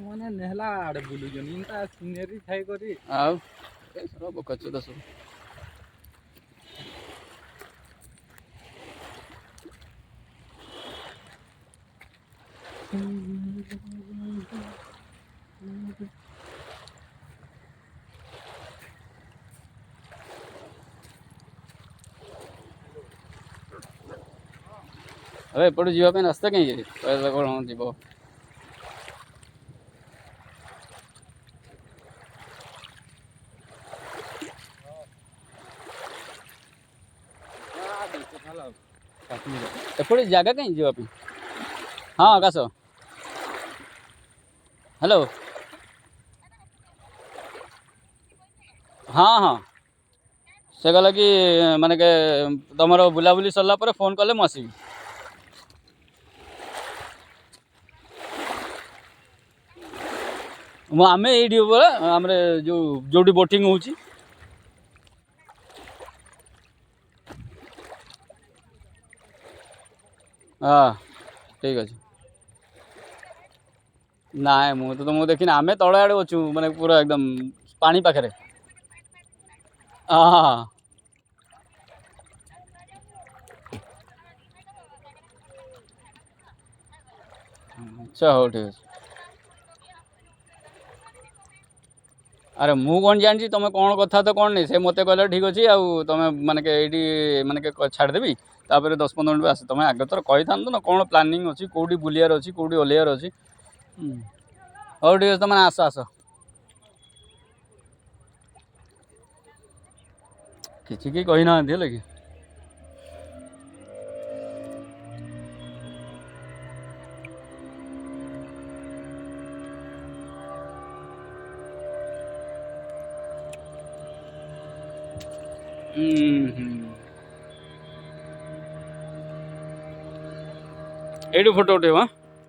ମାନେ ନେହଲା ଆଡେ ବୁଲୁଛନ୍ ଇନ୍ତା ସିନେରୀ ଥାଇ କରି ଆଉ ସର ବକଚ ଦସ ଏବେ ଏପଟୁ ଯିବା ପାଇଁ ରାସ୍ତା କାହିଁକି କ'ଣ ଯିବ ଏପଟେ ଜାଗା କାହିଁ ଯିବା ପାଇଁ ହଁ ଆକାଶ ହ୍ୟାଲୋ ହଁ ହଁ ସେ ଗଲା କି ମାନେ କେ ତମର ବୁଲାବୁଲି ସରିଲା ପରେ ଫୋନ୍ କଲେ ମୁଁ ଆସିବି ମୁଁ ଆମେ ଏଇଠି ପରା ଆମର ଯୋଉଠି ବୋଟିଂ ହେଉଛି ହଁ ଠିକ୍ ଅଛି ନାଇଁ ମୁଁ ତ ତୁମକୁ ଦେଖିନି ଆମେ ତଳେ ଆଡ଼େ ଅଛୁ ମାନେ ପୁରା ଏକଦମ ପାଣି ପାଖରେ ହଁ ହଁ ଆଚ୍ଛା ହଉ ଠିକ୍ ଅଛି ଆରେ ମୁଁ କ'ଣ ଜାଣିଛି ତୁମେ କ'ଣ କଥା ତ କ'ଣ ନାହିଁ ସେ ମୋତେ କହିଲେ ଠିକ୍ ଅଛି ଆଉ ତୁମେ ମାନେ ଏଇଠି ମାନେ ଛାଡ଼ିଦେବି ତାପରେ 10-15 ମିନିଟ୍ ଆସ ତୁମେ ଆଗ ଥର କହିଥାନ୍ତ ନା କ'ଣ ପ୍ଲାନିଂ ଅଛି କେଉଁଠି ବୁଲିବାର ଅଛି କେଉଁଠି ଓହ୍ଲାଇବାର ଅଛି ହଉ ଠିକ୍ ଅଛି ତୁମେ ଆସ ଆସ କିଛି କେହି କହିନାହାନ୍ତି ହେଲା କି ଏଇଠୁ ଫଟୋ ଉଠେଇବ